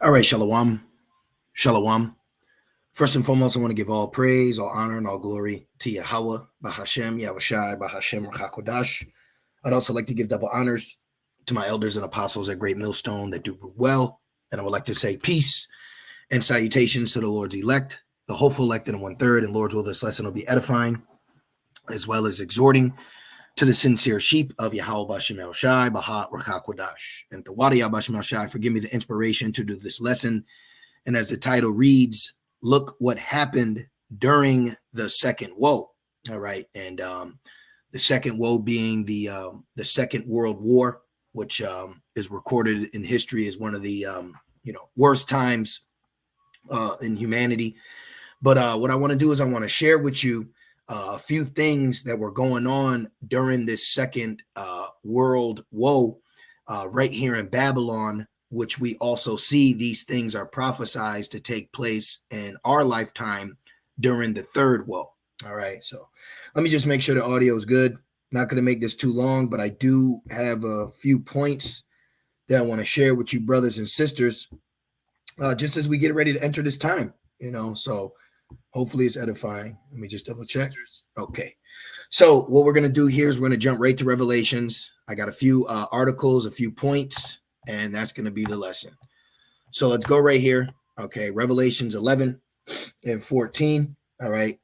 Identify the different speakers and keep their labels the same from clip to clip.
Speaker 1: All right, Shalom. Shalom. First and foremost, I want to give all praise, all honor, and all glory to Yahweh, Bahashem, Yahushai, Bahashem, Rachakodash. I'd also like to give double honors to my elders and apostles at Great Millstone that do well. And I would like to say peace and salutations to the Lord's elect, the hopeful elect in 1/3. And Lord's will, this lesson will be edifying, as well as exhorting to the sincere sheep of Yahweh Bashem El Shai, Bahat Rachakodash. And the Wadi Bashem El Shai, forgive me the inspiration to do this lesson. And as the title reads, look what happened during the second woe. All right. And the second woe being the Second World War, which is recorded in history as one of the worst times in humanity. But what I want to do is I want to share with you a few things that were going on during this second world woe right here in Babylon, which we also see these things are prophesied to take place in our lifetime during the third woe. All right, so let me just make sure the audio is good. Not going to make this too long, but I do have a few points that I want to share with you, brothers and sisters, just as we get ready to enter this time, so hopefully it's edifying. Let me just double check. Okay. So what we're going to do here is we're going to jump right to Revelations. I got a few articles, a few points, and that's going to be the lesson. So let's go right here. Okay. Revelations 11 and 14. All right.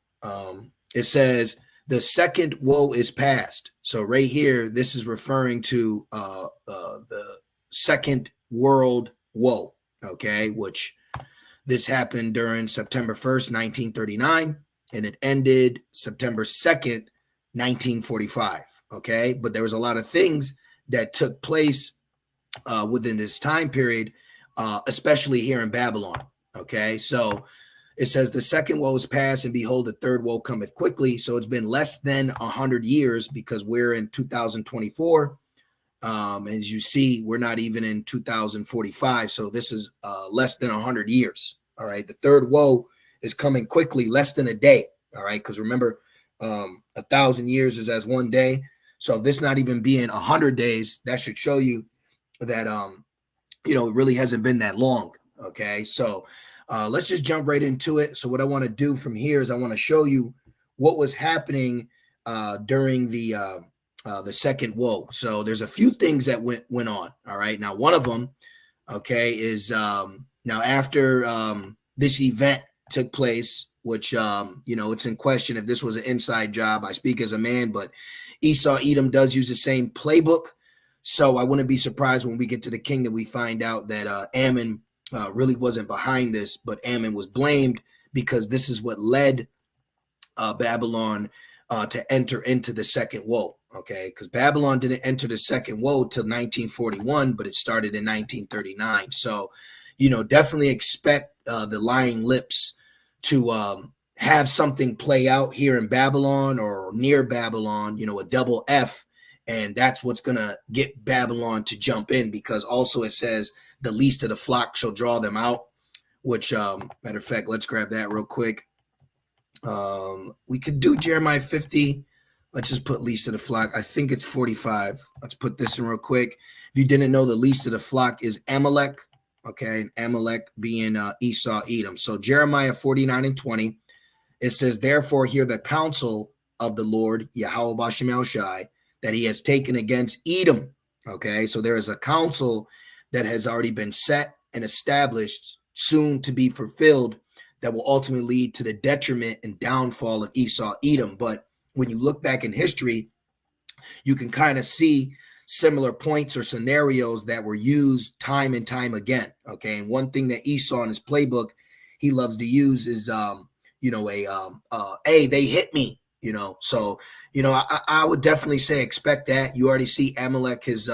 Speaker 1: It says the second woe is past. So right here, this is referring to the Second World Woe. Okay. Which this happened during September 1st, 1939, and it ended September 2nd, 1945. Okay. But there was a lot of things that took place within this time period, especially here in Babylon. Okay. So it says the second woe is past, and behold, the third woe cometh quickly. So it's been less than 100 years because we're in 2024. As you see, we're not even in 2045. So this is less than 100 years. All right. The third woe is coming quickly, less than a day. All right. Because remember, 1,000 years is as one day. So this not even being 100 days, that should show you that, it really hasn't been that long. Okay. So let's just jump right into it. So what I want to do from here is I want to show you what was happening during the second woe. So there's a few things that went on. All right. Now, one of them, okay, is now after this event took place, which, it's in question if this was an inside job. I speak as a man, but Esau Edom does use the same playbook. So I wouldn't be surprised when we get to the kingdom, we find out that Ammon really wasn't behind this, but Ammon was blamed because this is what led Babylon to enter into the second woe. Okay, because Babylon didn't enter the second woe till 1941, but it started in 1939. So, definitely expect the lying lips to have something play out here in Babylon or near Babylon, a double F. And that's what's going to get Babylon to jump in, because also it says the least of the flock shall draw them out, which, matter of fact, let's grab that real quick. We could do Jeremiah 50. Let's just put least of the flock. I think it's 45. Let's put this in real quick. If you didn't know, the least of the flock is Amalek. Okay. And Amalek being Esau Edom. So Jeremiah 49 and 20, it says, therefore hear the counsel of the Lord, Yahweh Bashem El Shai, that he has taken against Edom. Okay. So there is a counsel that has already been set and established, soon to be fulfilled, that will ultimately lead to the detriment and downfall of Esau Edom. But when you look back in history, you can kind of see similar points or scenarios that were used time and time again. Okay. And one thing that Esau in his playbook, he loves to use is, hey, they hit me, so, I would definitely say, expect that. You already see Amalek has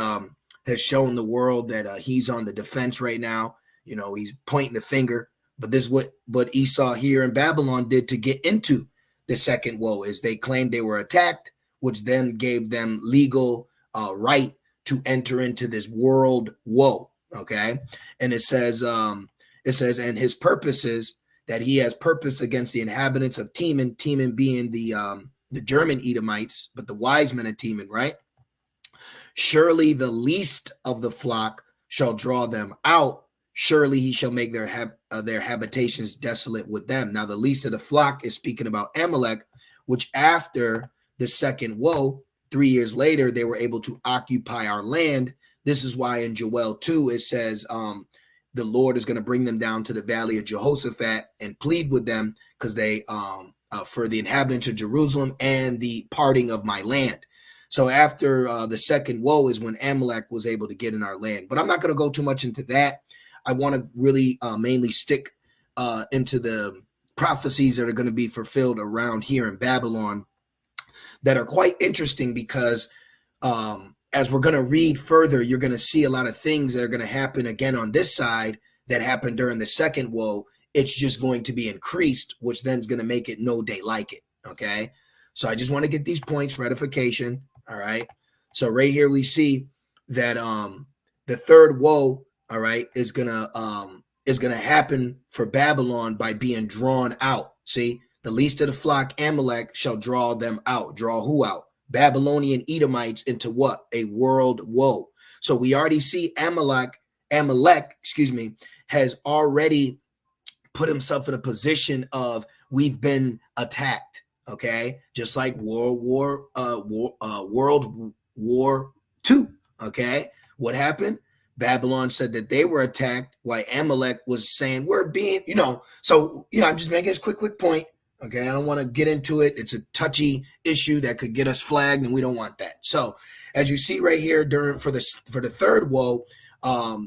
Speaker 1: shown the world that he's on the defense right now. He's pointing the finger, but this is what Esau here in Babylon did to get into the second woe, is they claimed they were attacked, which then gave them legal right to enter into this world woe. Okay. And it says, and his purposes, that he has purpose against the inhabitants of Teman being the German Edomites, but the wise men of Teman, right? Surely the least of the flock shall draw them out, surely he shall make their habitations desolate with them. Now, the least of the flock is speaking about Amalek, which after the second woe, 3 years later, they were able to occupy our land. This is why in Joel 2, it says the Lord is going to bring them down to the valley of Jehoshaphat and plead with them because they for the inhabitants of Jerusalem and the parting of my land. So after the second woe is when Amalek was able to get in our land. But I'm not going to go too much into that. I want to really mainly stick into the prophecies that are going to be fulfilled around here in Babylon that are quite interesting because as we're going to read further, you're going to see a lot of things that are going to happen again on this side that happened during the second woe. It's just going to be increased, which then is going to make it no day like it. Okay. So I just want to get these points for edification. All right. So right here we see that the third woe, all right, is gonna happen for Babylon by being drawn out. See, the least of the flock, Amalek, shall draw them out. Draw who out? Babylonian Edomites into what? A world woe. So we already see Amalek, has already put himself in a position of we've been attacked. Okay, just like World War II. Okay, what happened? Babylon said that they were attacked, while Amalek was saying we're being, So I'm just making this quick point. Okay, I don't want to get into it. It's a touchy issue that could get us flagged, and we don't want that. So, as you see right here, for the third woe,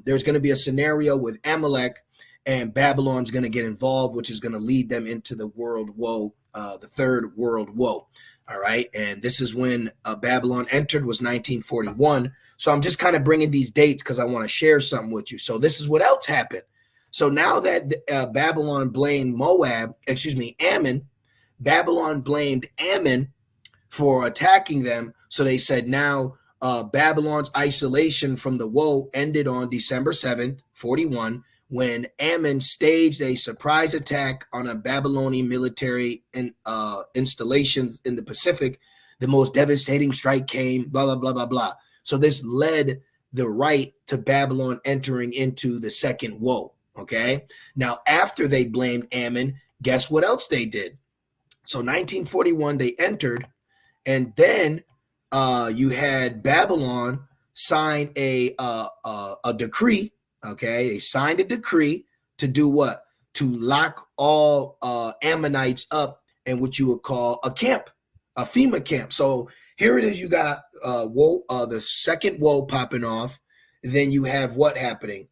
Speaker 1: there's going to be a scenario with Amalek and Babylon's going to get involved, which is going to lead them into the world woe, the third world woe. All right, and this is when Babylon entered, was 1941. So I'm just kind of bringing these dates because I want to share something with you. So this is what else happened. So now that Babylon blamed Ammon, Babylon blamed Ammon for attacking them. So they said now Babylon's isolation from the woe ended on December 7th, 41, when Ammon staged a surprise attack on a Babylonian military installations in the Pacific. The most devastating strike came, blah, blah, blah, blah, blah. So this led the right to Babylon entering into the second woe. Okay. Now, after they blamed Ammon, guess what else they did? So 1941, they entered, and then you had Babylon sign a decree. Okay. They signed a decree to do what? To lock all Ammonites up in what you would call a camp, a FEMA camp. So here it is. You got the second woe popping off. Then you have what happening?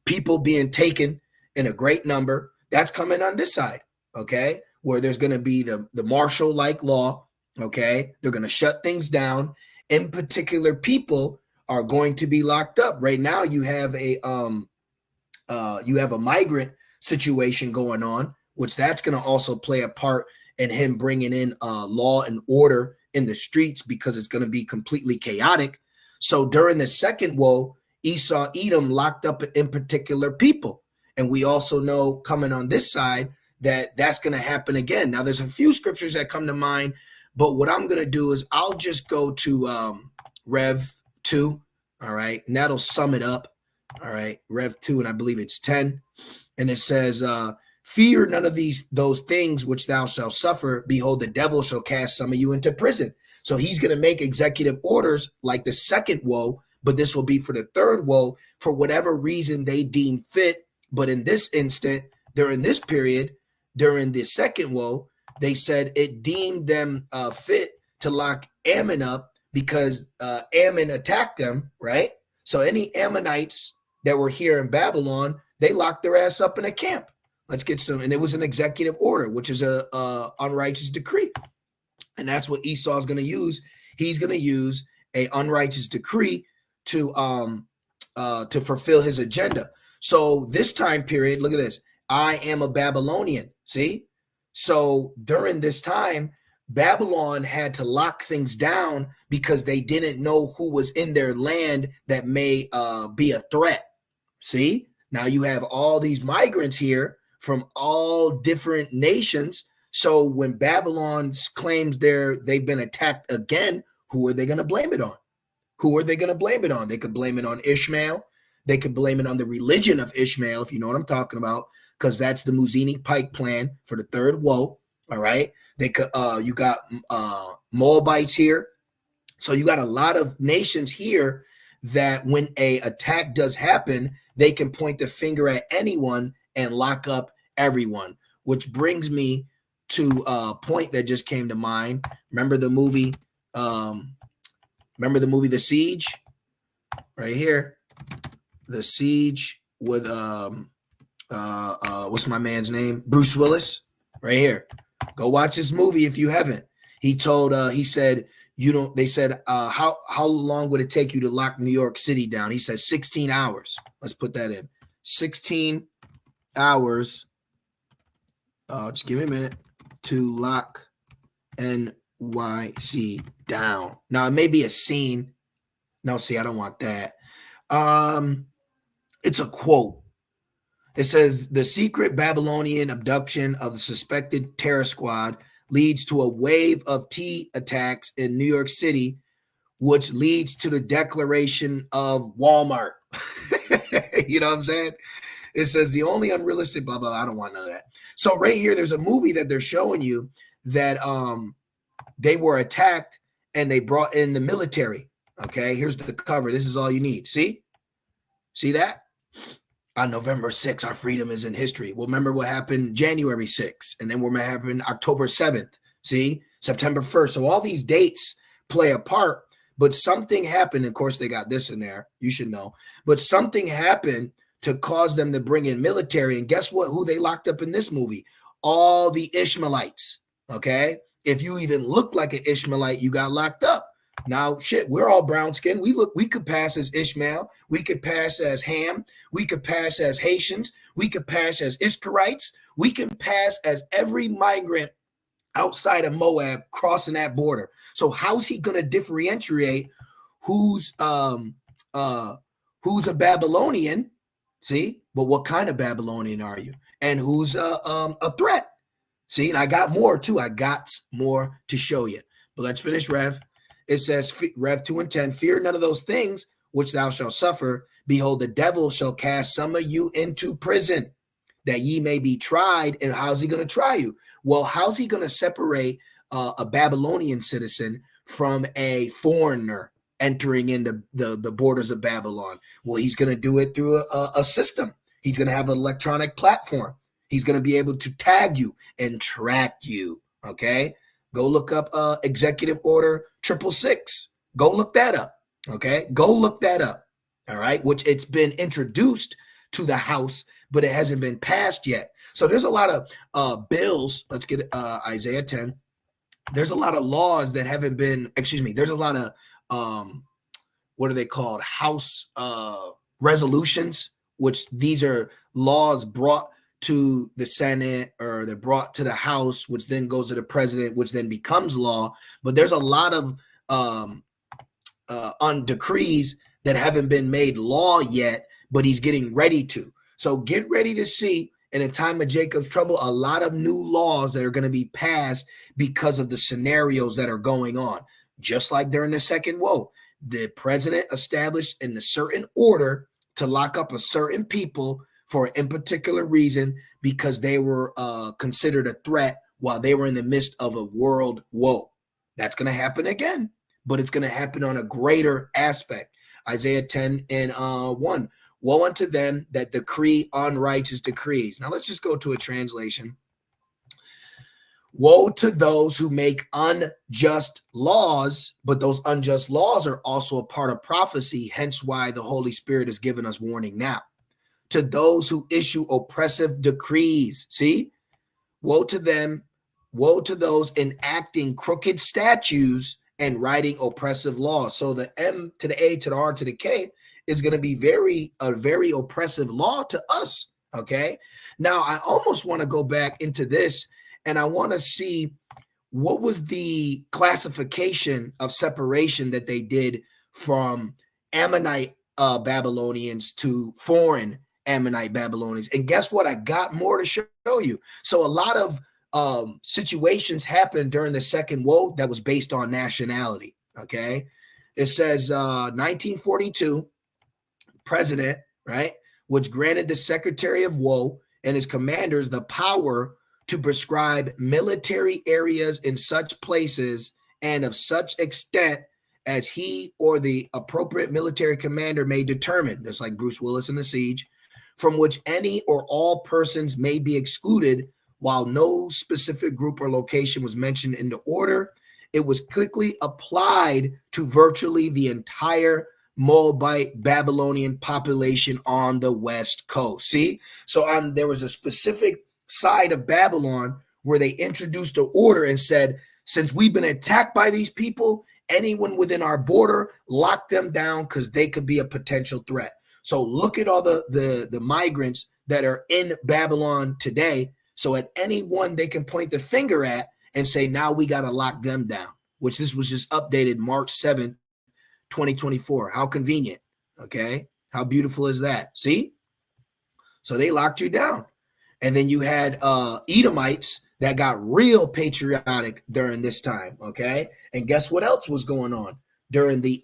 Speaker 1: People being taken in a great number. That's coming on this side, okay? Where there's going to be the martial-like law, okay? They're going to shut things down. In particular, people are going to be locked up. Right now, you have a migrant situation going on, which that's going to also play a part in him bringing in law and order in the streets because it's going to be completely chaotic. So during the second woe, Esau, Edom locked up in particular people. And we also know coming on this side that that's going to happen again. Now, there's a few scriptures that come to mind, but what I'm going to do is I'll just go to Rev 2, all right? And that'll sum it up, all right? Rev 2, and I believe it's 10. And it says, fear none of those things which thou shalt suffer. Behold, the devil shall cast some of you into prison. So he's going to make executive orders like the second woe, but this will be for the third woe for whatever reason they deem fit. But in this instant, during this period, during the second woe, they said it deemed them fit to lock Ammon up because Ammon attacked them, right? So any Ammonites that were here in Babylon, they locked their ass up in a camp. Let's get some, and it was an executive order, which is a unrighteous decree. And that's what Esau is going to use. He's going to use a unrighteous decree to fulfill his agenda. So this time period, look at this. I am a Babylonian. See? So during this time, Babylon had to lock things down because they didn't know who was in their land that may be a threat. See? Now you have all these migrants here from all different nations. So when Babylon claims they've been attacked again, who are they going to blame it on? Who are they going to blame it on? They could blame it on Ishmael. They could blame it on the religion of Ishmael, if you know what I'm talking about, because that's the Muzini Pike plan for the third woe. All right. They could you got Moabites here. So you got a lot of nations here that when a attack does happen, they can point the finger at anyone and lock up everyone, which brings me to a point that just came to mind. Remember the movie The Siege? Right here. The Siege with what's my man's name? Bruce Willis. Right here. Go watch this movie if you haven't. He said they said how long would it take you to lock New York City down? He said 16 hours. Let's put that in. 16 hours. Just give me a minute to lock NYC down. Now it may be a scene. No, see, I don't want that. It's a quote. It says the secret Babylonian abduction of the suspected terror squad leads to a wave of T attacks in New York City, which leads to the declaration of Walmart. You know what I'm saying? It says the only unrealistic blah, blah, I don't want none of that. So right here, there's a movie that they're showing you that they were attacked and they brought in the military. Okay, here's the cover. This is all you need. See that? On November 6th, our freedom is in history. Well, remember what happened January 6th, and then what happened October 7th. See, September 1st. So all these dates play a part, but something happened. Of course, they got this in there. You should know. But something happened to cause them to bring in military. And guess what? Who they locked up in this movie? All the Ishmaelites. Okay? If you even look like an Ishmaelite, you got locked up. Now, shit, we're all brown skinned. We could pass as Ishmael. We could pass as Ham. We could pass as Haitians. We could pass as Ishkarites. We can pass as every migrant outside of Moab crossing that border. So how's he going to differentiate who's a Babylonian? See, but what kind of Babylonian are you? And who's a threat? See, and I got more too. I got more to show you. But let's finish, Rev. It says, Rev 2 and 10, fear none of those things which thou shalt suffer. Behold, the devil shall cast some of you into prison, that ye may be tried. And how's he going to try you? Well, how's he going to separate a Babylonian citizen from a foreigner entering in the borders of Babylon? Well, he's going to do it through a system. He's going to have an electronic platform. He's going to be able to tag you and track you. Okay. Go look up Executive Order 666. Go look that up. Okay. Go look that up. All right. Which it's been introduced to the House, but it hasn't been passed yet. So there's a lot of bills. Let's get Isaiah 10. There's a lot of laws that haven't been, there's a lot of, what are they called? House resolutions, which these are laws brought to the Senate, or they're brought to the House, which then goes to the president, which then becomes law. But there's a lot of on decrees that haven't been made law yet, but he's getting ready to. So get ready to see, in a time of Jacob's trouble, a lot of new laws that are going to be passed because of the scenarios that are going on. Just like during the second woe, the president established in a certain order to lock up a certain people for in particular reason, because they were considered a threat while they were in the midst of a world woe. That's going to happen again, but it's going to happen on a greater aspect. Isaiah 10 and 1. Woe unto them that decree unrighteous decrees. Now let's just go to a translation. Woe to those who make unjust laws, but those unjust laws are also a part of prophecy, hence why the Holy Spirit has given us warning now. To those who issue oppressive decrees. See? Woe to them. Woe to those enacting crooked statutes and writing oppressive laws. So the M to the A to the R to the K is going to be a very oppressive law to us. Okay. Now I almost want to go back into this, and I want to see what was the classification of separation that they did from Ammonite Babylonians to foreign Ammonite Babylonians. And guess what? I got more to show you. So a lot of situations happened during the second woe that was based on nationality. Okay. It says 1942, president right? Which granted the Secretary of War and his commanders the power to prescribe military areas in such places and of such extent as he or the appropriate military commander may determine, just like Bruce Willis in The Siege, from which any or all persons may be excluded, while no specific group or location was mentioned in the order. It was quickly applied to virtually the entire Moabite Babylonian population on the West Coast. See, so there was a specific side of Babylon where they introduced an order and said, since we've been attacked by these people, anyone within our border, lock them down because they could be a potential threat. So look at all the migrants that are in Babylon today. So at any one they can point the finger at and say, now we got to lock them down, which this was just updated March 7th, 2024. How convenient. Okay. How beautiful is that? See? So they locked you down. And then you had Edomites that got real patriotic during this time. Okay. And guess what else was going on during the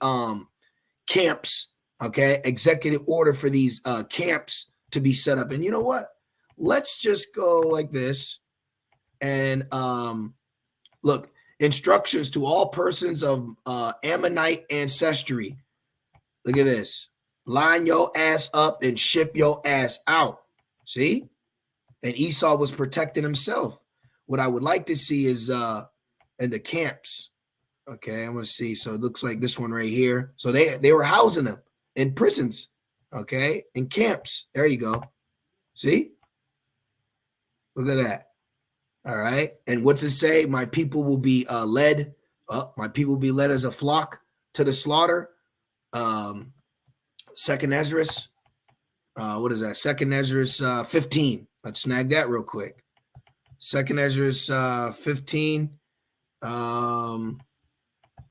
Speaker 1: camps? Okay. Executive order for these camps to be set up. And you know what? Let's just go like this. And look, instructions to all persons of Ammonite ancestry. Look at this. Line your ass up and ship your ass out. See? And Esau was protecting himself. What I would like to see is in the camps. Okay, I'm going to see. So it looks like this one right here. So they were housing them in prisons. Okay, in camps. There you go. See? Look at that. All right. And what's it say? My people will be led. My people will be led as a flock to the slaughter. Second Ezra. What is that? Second Ezra 15. Let's snag that real quick. Second Ezra 15.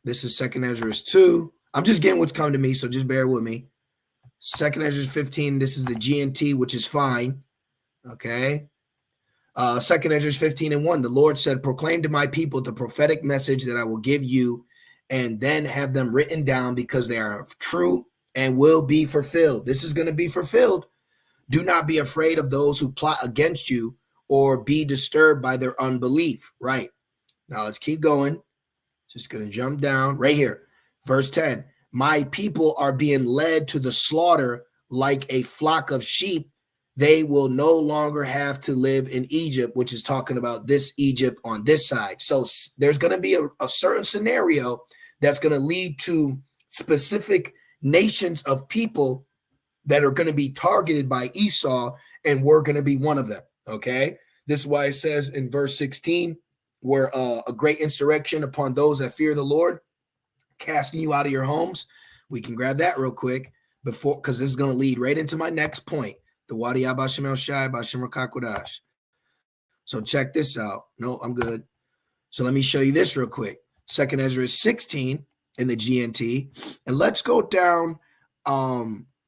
Speaker 1: This is Second Ezra 2. I'm just getting what's come to me, so just bear with me. Second Ezra 15. This is the GNT, which is fine. Okay. Second Ezra 15:1. The Lord said, proclaim to my people the prophetic message that I will give you, and then have them written down because they are true and will be fulfilled. This is going to be fulfilled. Do not be afraid of those who plot against you or be disturbed by their unbelief. Right. Now let's keep going. Just going to jump down right here. Verse 10. My people are being led to the slaughter like a flock of sheep. They will no longer have to live in Egypt, which is talking about this Egypt on this side. So there's going to be a certain scenario that's going to lead to specific nations of people that are going to be targeted by Esau, and we're going to be one of them. Okay. This is why it says in verse 16, where a great insurrection upon those that fear the Lord, casting you out of your homes. We can grab that real quick before, because this is going to lead right into my next point. The Wadi Abashim El Shai Bashim Rakakwadash. So check this out. No, I'm good. So let me show you this real quick. Second Ezra 16 in the GNT. And let's go down,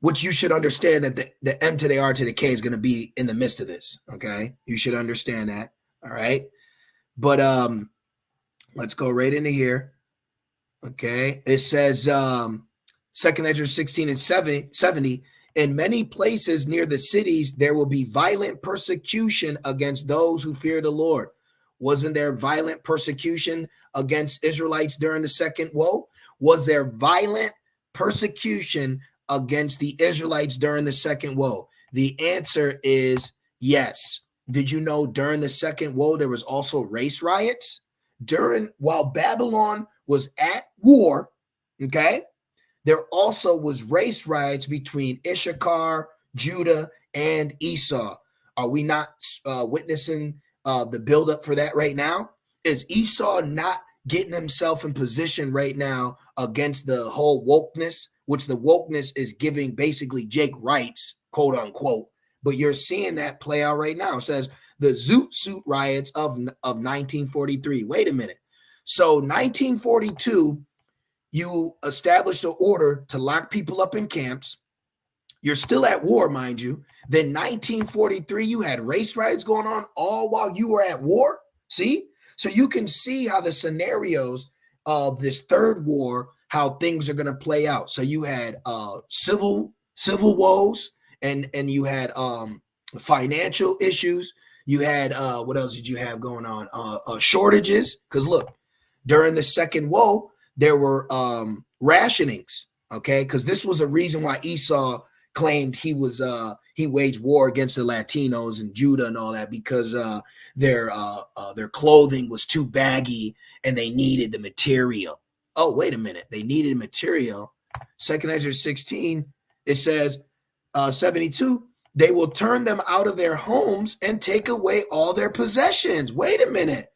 Speaker 1: which you should understand that the M to the R to the K is going to be in the midst of this. Okay. You should understand that. All right. But let's go right into here. Okay. It says Second Ezra 16 and 70. In many places near the cities, there will be violent persecution against those who fear the Lord. Wasn't there violent persecution against Israelites during the second woe? Was there violent persecution against the Israelites during the second woe? The answer is yes. Did you know during the second woe, there was also race riots? While Babylon was at war, okay, there also was race riots between Issachar, Judah, and Esau. Are we not witnessing the buildup for that right now? Is Esau not getting himself in position right now against the whole wokeness, which the wokeness is giving basically Jake rights, quote unquote? But you're seeing that play out right now. It says the Zoot Suit riots of 1943. Wait a minute. So 1942, you established an order to lock people up in camps. You're still at war, mind you. Then 1943, you had race riots going on all while you were at war. See? So you can see how the scenarios of this third war, how things are going to play out. So you had civil woes and you had financial issues. You had what else did you have going on? Shortages. Because look, during the second woe, there were rationings. Okay, because this was a reason why Esau claimed he waged war against the Latinos and Judah and all that, because their clothing was too baggy and they needed the material. Oh, wait a minute, they needed material. Second Ezra 16, it says 72. They will turn them out of their homes and take away all their possessions. Wait a minute.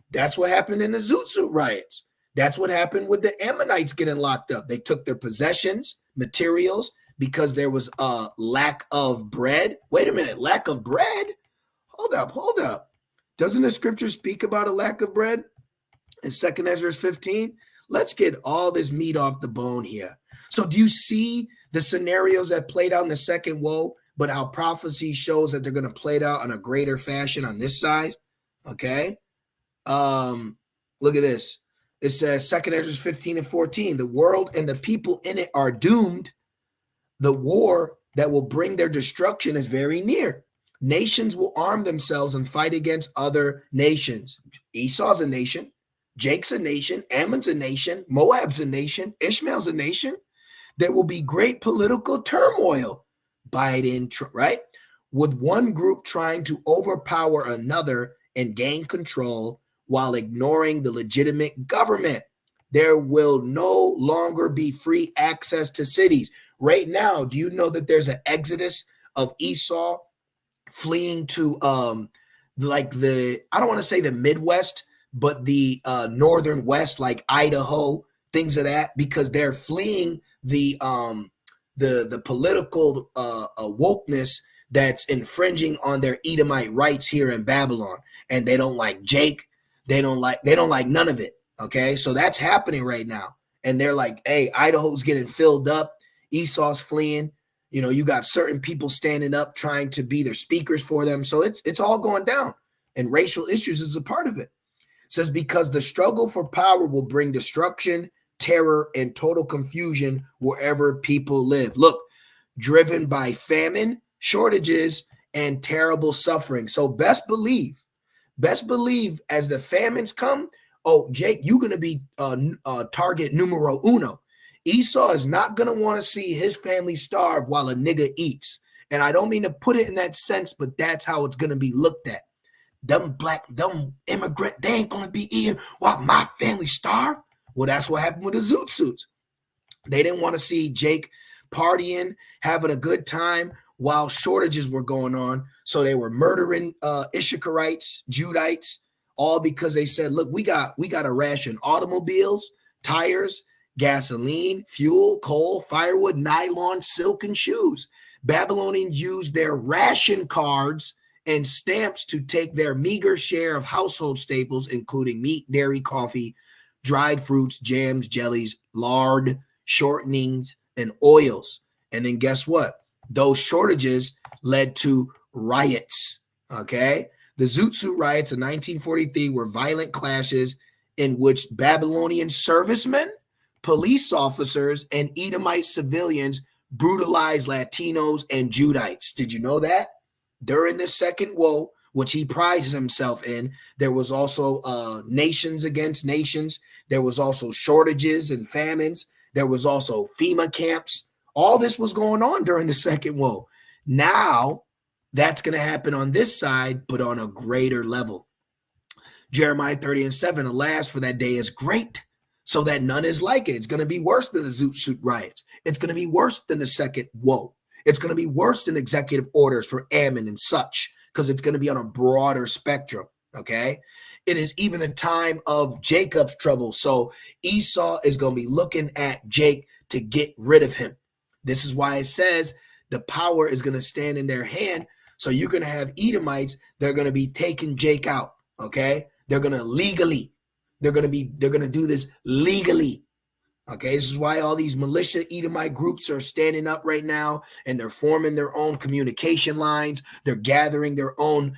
Speaker 1: That's what happened in the Zoot Suit riots. That's what happened with the Ammonites getting locked up. They took their possessions, materials, because there was a lack of bread. Wait a minute, lack of bread? Hold up. Doesn't the scripture speak about a lack of bread in 2nd Ezra 15? Let's get all this meat off the bone here. So do you see the scenarios that played out in the second woe, but how prophecy shows that they're going to play it out in a greater fashion on this side? Okay. Look at this. It says 2nd Ezra 15 and 14, the world and the people in it are doomed. The war that will bring their destruction is very near. Nations will arm themselves and fight against other nations. Esau's a nation. Jake's a nation. Ammon's a nation. Moab's a nation. Ishmael's a nation. There will be great political turmoil. Biden, right? With one group trying to overpower another and gain control while ignoring the legitimate government. There will no longer be free access to cities. Right now, do you know that there's an exodus of Esau fleeing to like I don't want to say the Midwest, but the northern West, like Idaho, things of that, because they're fleeing the political wokeness that's infringing on their Edomite rights here in Babylon. And they don't like Jake. They don't like none of it. Okay, so that's happening right now. And they're like, hey, Idaho's getting filled up. Esau's fleeing. You know, you got certain people standing up trying to be their speakers for them. So it's all going down. And racial issues is a part of it. It says, because the struggle for power will bring destruction, terror, and total confusion wherever people live. Look, driven by famine, shortages, and terrible suffering. So best believe as the famines come, oh, Jake, you're going to be target numero uno. Esau is not going to want to see his family starve while a nigga eats. And I don't mean to put it in that sense, but that's how it's going to be looked at. Them immigrant, they ain't going to be eating while my family starve. Well, that's what happened with the Zoot Suits. They didn't want to see Jake partying, having a good time while shortages were going on. So they were murdering Issacharites, Judites, all because they said, look, we got to ration automobiles, tires, gasoline, fuel, coal, firewood, nylon, silk, and shoes. Babylonians used their ration cards and stamps to take their meager share of household staples, including meat, dairy, coffee, dried fruits, jams, jellies, lard, shortenings, and oils. And then guess what? Those shortages led to riots, okay? The Zoot Suit riots in 1943 were violent clashes in which Babylonian servicemen, police officers, and Edomite civilians brutalized Latinos and Judites. Did you know that? During the second woe, which he prides himself in, there was also nations against nations. There was also shortages and famines. There was also FEMA camps. All this was going on during the second woe. Now, that's going to happen on this side, but on a greater level. Jeremiah 30 and 7, alas, for that day is great, so that none is like it. It's going to be worse than the Zoot Suit riots. It's going to be worse than the second woe. It's going to be worse than executive orders for Ammon and such, because it's going to be on a broader spectrum, okay? It is even the time of Jacob's trouble. So Esau is going to be looking at Jake to get rid of him. This is why it says the power is going to stand in their hand. So you're going to have Edomites that are going to be taking Jake out, okay? They're going to do this legally. Okay, this is why all these militia Edomite groups are standing up right now, and they're forming their own communication lines. They're gathering their own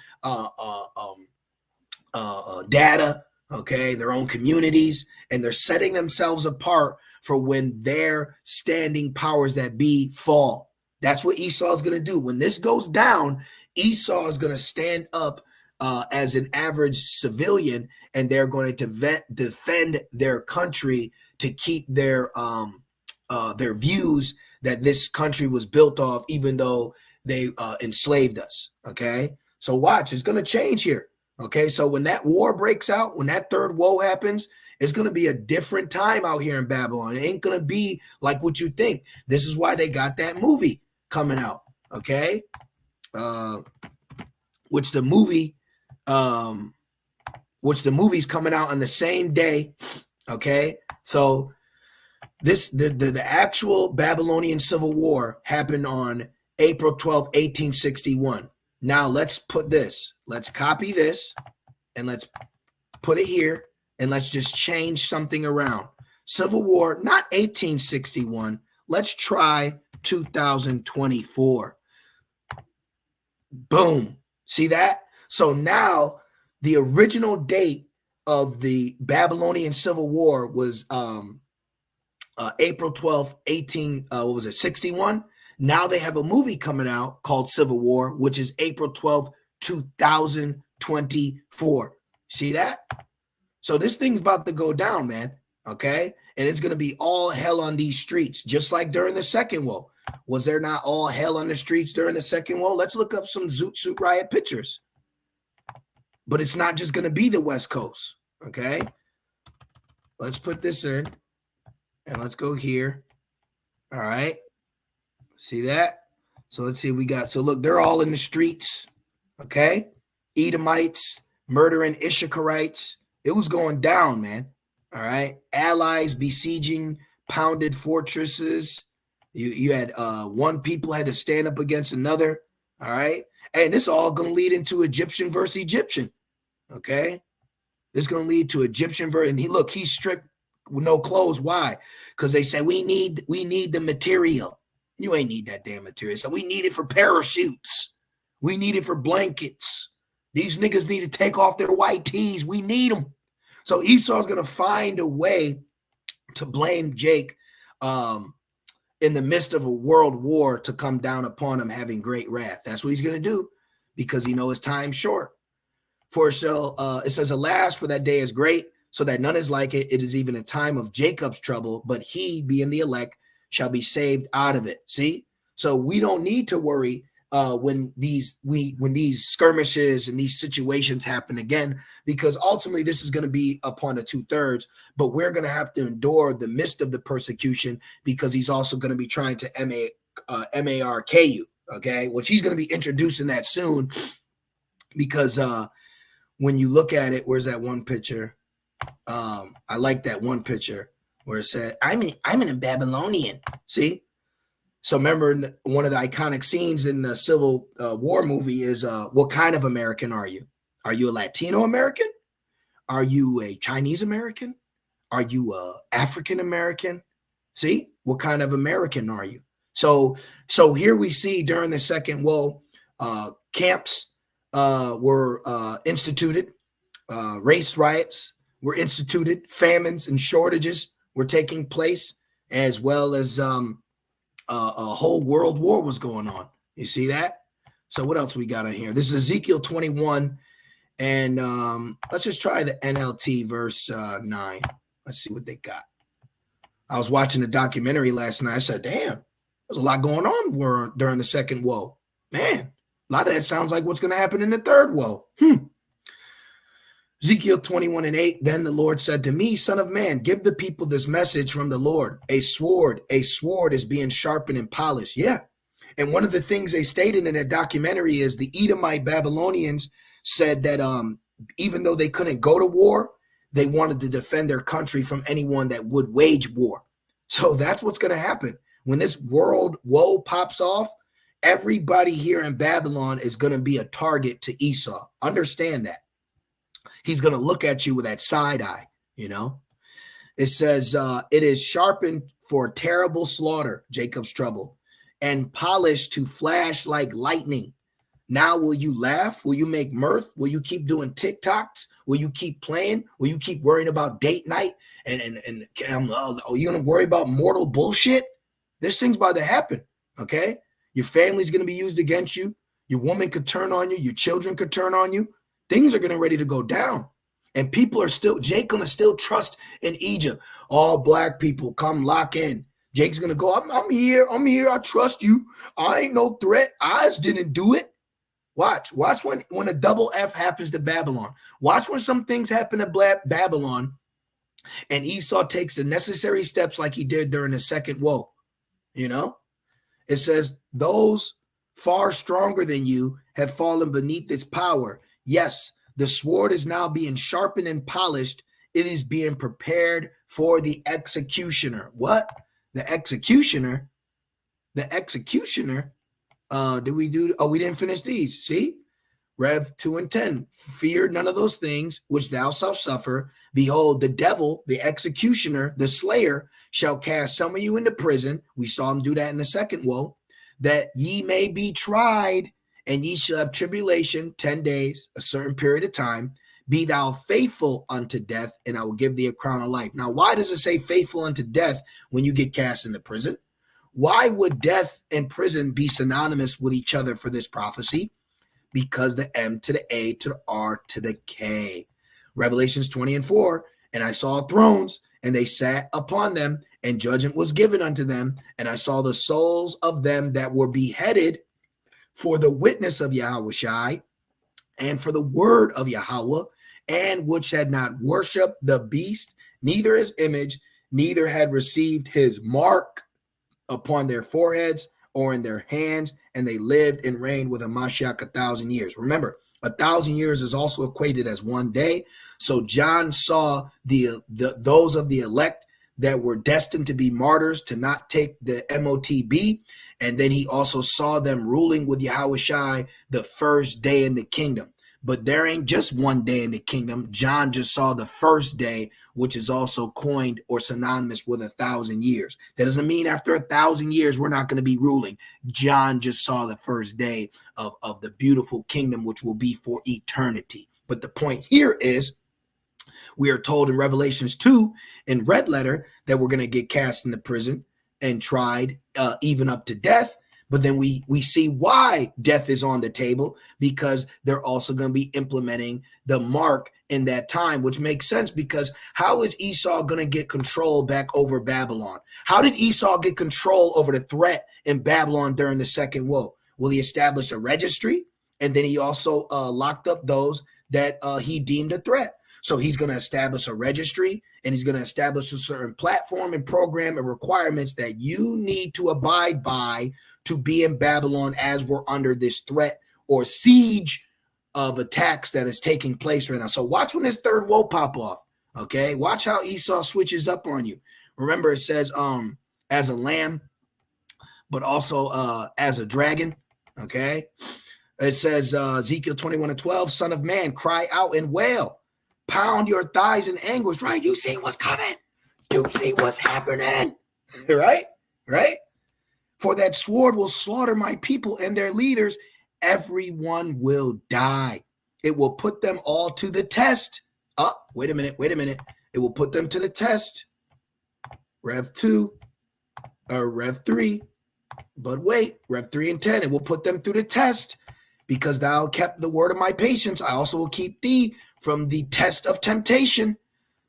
Speaker 1: data, okay, their own communities, and they're setting themselves apart for when their standing powers that be fall. That's what Esau is going to do. When this goes down, Esau is going to stand up as an average civilian, and they're going to defend their country to keep their views that this country was built off, even though they enslaved us. Okay, so watch, it's going to change here. Okay, so when that war breaks out, when that third woe happens, it's going to be a different time out here in Babylon. It ain't going to be like what you think. This is why they got that movie coming out. Okay, which the movie's coming out on the same day. Okay, so the actual Babylonian Civil War happened on April 12th, 1861. Now let's copy this and let's put it here, and let's just change something around. Civil War, not 1861. Let's try 2024. Boom. See that? So now the original date of the Babylonian Civil War was April 12th, 61. Now they have a movie coming out called Civil War, which is April 12th, 2024. See that? So this thing's about to go down, man. Okay? And it's going to be all hell on these streets, just like during the second woe. Was there not all hell on the streets during the second woe? Let's look up some Zoot Suit Riot pictures. But it's not just going to be the West Coast. Okay? Let's put this in. And let's go here. All right. See that? So let's see what we got. So look, they're all in the streets. Okay? Edomites, murdering Issacharites. It was going down, man. All right. Allies besieging pounded fortresses. You had one people had to stand up against another. All right. And this all going to lead into Egyptian versus Egyptian. Okay. This is going to lead to Egyptian versus, and he's stripped with no clothes. Why? Because they say we need the material. You ain't need that damn material. So we need it for parachutes. We need it for blankets. These niggas need to take off their white tees. We need them. So Esau's going to find a way to blame Jake in the midst of a world war to come down upon him having great wrath. That's what he's going to do because he knows time's short. For so it says, alas, for that day is great, so that none is like it. It is even a time of Jacob's trouble, but he, being the elect, shall be saved out of it. See? So we don't need to worry when these skirmishes and these situations happen again, because ultimately this is going to be upon the 2/3, but we're going to have to endure the midst of the persecution because he's also going to be trying to MARK you, okay? Which he's going to be introducing that soon, because when you look at it, where's that one picture? I like that one picture where it said, I'm in a Babylonian. See? So remember, one of the iconic scenes in the Civil War movie is, what kind of American are you? Are you a Latino American? Are you a Chinese American? Are you a African American? See? What kind of American are you? So here we see during the second woe, camps were instituted, race riots were instituted, famines and shortages were taking place, as well as a whole world war was going on. You see that? So what else we got on here? This is Ezekiel 21, and let's just try the NLT verse 9. Let's see what they got. I was watching a documentary last night. I said, damn, there's a lot going on during the second woe. Man, a lot of that sounds like what's going to happen in the third woe. Ezekiel 21:8, then the Lord said to me, son of man, give the people this message from the Lord. A sword is being sharpened and polished. Yeah. And one of the things they stated in their documentary is the Edomite Babylonians said that even though they couldn't go to war, they wanted to defend their country from anyone that would wage war. So that's what's going to happen. When this world woe pops off, everybody here in Babylon is going to be a target to Esau. Understand that. He's going to look at you with that side eye, you know. It says, it is sharpened for terrible slaughter, Jacob's trouble, and polished to flash like lightning. Now will you laugh? Will you make mirth? Will you keep doing TikToks? Will you keep playing? Will you keep worrying about date night? And are you going to worry about mortal bullshit? This thing's about to happen, okay? Your family's going to be used against you. Your woman could turn on you. Your children could turn on you. Things are getting ready to go down. And people are still, Jake going to still trust in Egypt. All black people come lock in. Jake's going to go, I'm here. I trust you. I ain't no threat. I just didn't do it. Watch when a double F happens to Babylon. Watch when some things happen to Babylon and Esau takes the necessary steps like he did during the second woe. You know, it says those far stronger than you have fallen beneath its power. Yes, the sword is now being sharpened and polished. It is being prepared for the executioner. What? The executioner? The executioner? Did we do? Oh, we didn't finish these. See? Rev 2 and 10. Fear none of those things which thou shalt suffer. Behold, the devil, the executioner, the slayer, shall cast some of you into prison. We saw him do that in the second woe. That ye may be tried, and ye shall have tribulation 10 days, a certain period of time. Be thou faithful unto death, and I will give thee a crown of life. Now, why does it say faithful unto death when you get cast into prison? Why would death and prison be synonymous with each other for this prophecy? Because the M to the A to the R to the K. Revelations 20 and 4, and I saw thrones, and they sat upon them, and judgment was given unto them. And I saw the souls of them that were beheaded for the witness of Yahushai and for the word of Yahweh, and which had not worshipped the beast, neither his image, neither had received his mark upon their foreheads or in their hands, and they lived and reigned with a Mashiach 1,000 years. Remember, 1,000 years is also equated as one day. So John saw those of the elect that were destined to be martyrs, to not take the MOTB, and then he also saw them ruling with Yahushai the first day in the kingdom. But there ain't just one day in the kingdom. John just saw the first day, which is also coined or synonymous with 1,000 years. That doesn't mean after 1,000 years, we're not going to be ruling. John just saw the first day of the beautiful kingdom, which will be for eternity. But the point here is, we are told in Revelations 2 in red letter that we're going to get cast into prison and tried even up to death. But then we see why death is on the table, because they're also going to be implementing the mark in that time, which makes sense, because how is Esau going to get control back over Babylon? How did Esau get control over the threat in Babylon during the second woe? Well, he established a registry, and then he also locked up those that he deemed a threat. So he's going to establish a registry, and he's going to establish a certain platform and program and requirements that you need to abide by to be in Babylon as we're under this threat or siege of attacks that is taking place right now. So watch when this third woe pop off, okay? Watch how Esau switches up on you. Remember, it says as a lamb, but also as a dragon, okay? It says Ezekiel 21 and 12, son of man, cry out and wail. Pound your thighs in anguish, right? You see what's coming. You see what's happening, right? Right? For that sword will slaughter my people and their leaders. Everyone will die. It will put them all to the test. Oh, wait a minute. It will put them to the test. Rev 2 or Rev 3. But wait, Rev 3 and 10, it will put them through the test. Because thou kept the word of my patience, I also will keep thee from the test of temptation.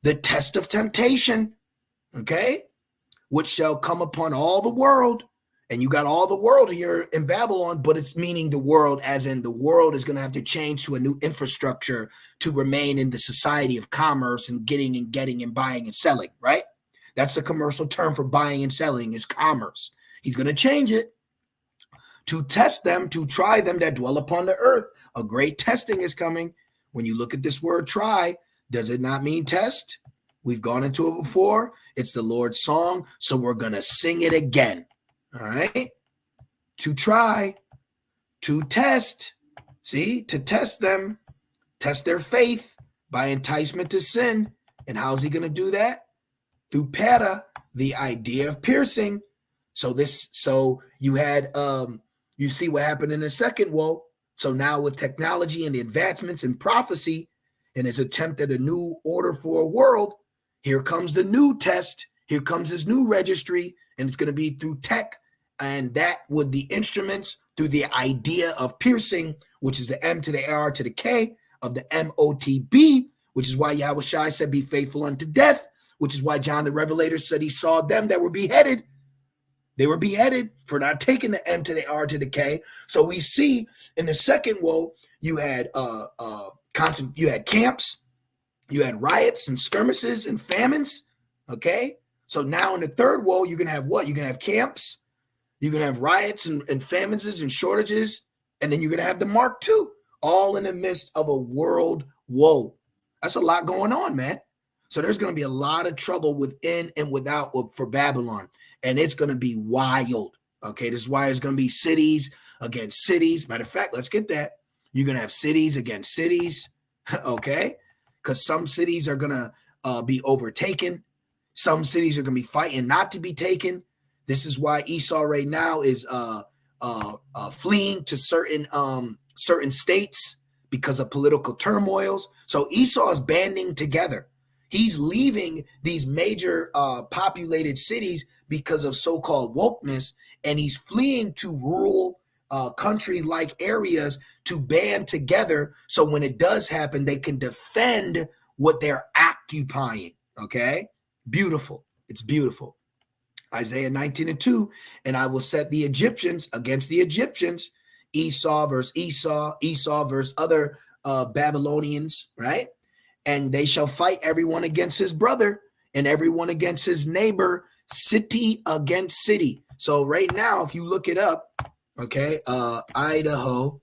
Speaker 1: The test of temptation, okay? Which shall come upon all the world. And you got all the world here in Babylon, but it's meaning the world as in the world is going to have to change to a new infrastructure to remain in the society of commerce and getting and buying and selling, right? That's the commercial term for buying and selling is commerce. He's going to change it. To test them, to try them that dwell upon the earth. A great testing is coming. When you look at this word try, does it not mean test? We've gone into it before. It's the Lord's song, so we're going to sing it again. All right? To try, to test. See? To test them, test their faith by enticement to sin. And how's he going to do that? Through para, the idea of piercing. So you had you see what happened in the second woe. So now with technology and the advancements in prophecy and his attempt at a new order for a world, here comes the new test. Here comes his new registry, and it's going to be through tech And that would the instruments through the idea of piercing, which is the M to the R to the K of the MOTB, which is why Yahweh Shai said, be faithful unto death, which is why John the Revelator said he saw them that were beheaded. They were beheaded for not taking the M to the R to the K. So we see in the second woe, you had camps, you had riots and skirmishes and famines. Okay. So now in the third woe, you're gonna have what? You're gonna have camps, you're gonna have riots and famines and shortages, and then you're gonna have the Mark II, all in the midst of a world woe. That's a lot going on, man. So there's gonna be a lot of trouble within and without for Babylon. And it's going to be wild. Okay, this is why it's going to be cities against cities. Matter of fact, let's get that. You're going to have cities against cities. Okay, because some cities are going to be overtaken. Some cities are going to be fighting not to be taken. This is why Esau right now is fleeing to certain states because of political turmoils. So Esau is banding together. He's leaving these major populated cities because of so-called wokeness, and he's fleeing to rural country-like areas to band together so when it does happen, they can defend what they're occupying, okay? Beautiful. It's beautiful. Isaiah 19:2, and I will set the Egyptians against the Egyptians, Esau versus Esau, Esau versus other Babylonians, right? And they shall fight everyone against his brother and everyone against his neighbor, city against city. So right now, if you look it up, okay, Idaho,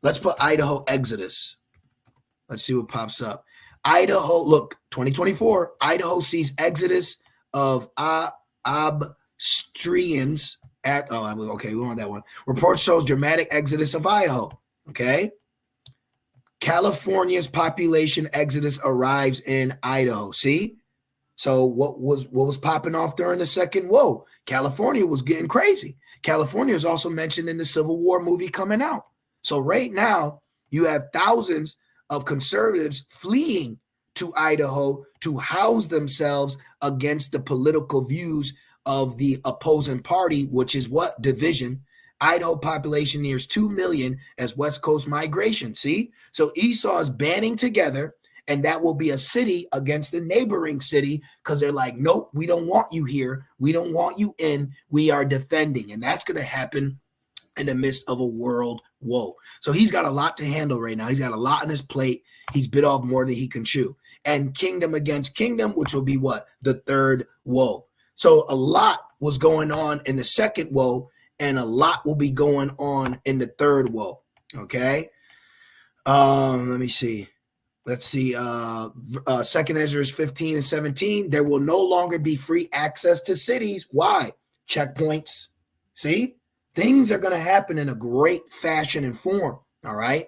Speaker 1: let's put Idaho Exodus. Let's see what pops up. Idaho, look, 2024, Idaho sees exodus of Abstrians at, okay, we want that one. Report shows dramatic exodus of Idaho, okay? California's population exodus arrives in Idaho. See? So what was popping off during the second woe? California was getting crazy. California is also mentioned in the Civil War movie coming out. So right now, you have thousands of conservatives fleeing to Idaho to house themselves against the political views of the opposing party, which is what? Division. Idaho population nears 2 million as West Coast migration. See? So Esau is banding together, and that will be a city against a neighboring city because they're like, nope, we don't want you here. We don't want you in. We are defending. And that's going to happen in the midst of a world woe. So he's got a lot to handle right now. He's got a lot on his plate. He's bit off more than he can chew. And kingdom against kingdom, which will be what? The third woe. So a lot was going on in the second woe, and a lot will be going on in the third woe. Okay. Let me see. Let's see. Second Ezra 15 and 17. There will no longer be free access to cities. Why? Checkpoints. See? Things are going to happen in a great fashion and form. All right.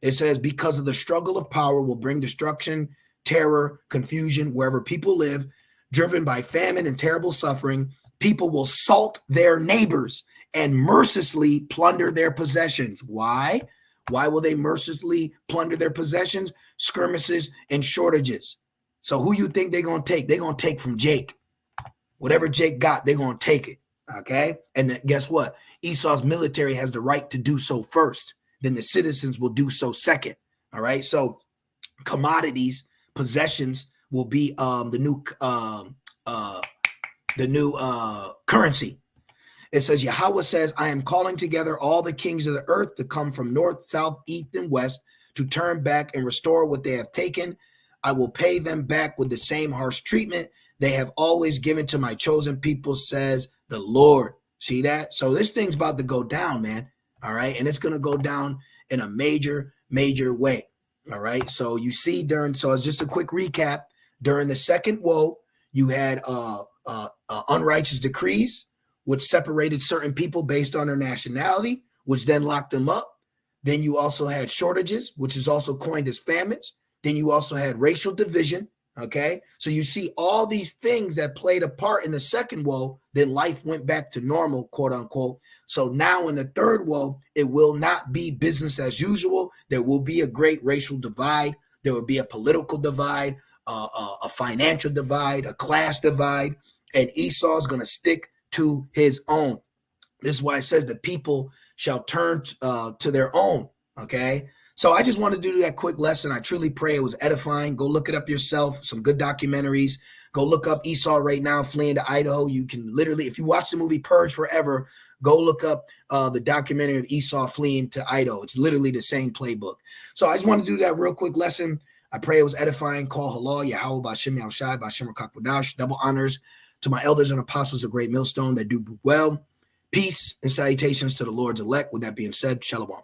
Speaker 1: It says, because of the struggle of power will bring destruction, terror, confusion wherever people live, driven by famine and terrible suffering. People will salt their neighbors and mercilessly plunder their possessions. Why? Why will they mercilessly plunder their possessions? Skirmishes and shortages. So who you think they're going to take? They're going to take from Jake. Whatever Jake got, they're going to take it. Okay? And guess what? Esau's military has the right to do so first. Then the citizens will do so second. All right? So commodities, possessions will be the new currency. It says, Yahweh says, I am calling together all the kings of the earth to come from north, south, east, and west to turn back and restore what they have taken. I will pay them back with the same harsh treatment they have always given to my chosen people, says the Lord. See that? So this thing's about to go down, man. All right. And it's going to go down in a major, major way. All right. So you see so as just a quick recap, during the second woe, you had unrighteous decrees, which separated certain people based on their nationality, which then locked them up. Then you also had shortages, which is also coined as famines. Then you also had racial division. Okay. So you see all these things that played a part in the second woe, then life went back to normal, quote unquote. So now in the third woe, it will not be business as usual. There will be a great racial divide. There will be a political divide, a financial divide, a class divide. and Esau is going to stick to his own. This is why it says the people shall turn to their own. Okay. So I just wanted to do that quick lesson. I truly pray it was edifying. Go look it up yourself. Some good documentaries. Go look up Esau right now fleeing to Idaho. You can literally, if you watch the movie Purge Forever, go look up the documentary of Esau fleeing to Idaho. It's literally the same playbook. So I just want to do that real quick lesson. I pray it was edifying. Call halal, Yahweh, Ba'ashem, Yahushai, Ba'ashem, Rakakwadash. Double honors to my elders and apostles of Great Millstone that do well. Peace and salutations to the Lord's elect. With that being said, shalom.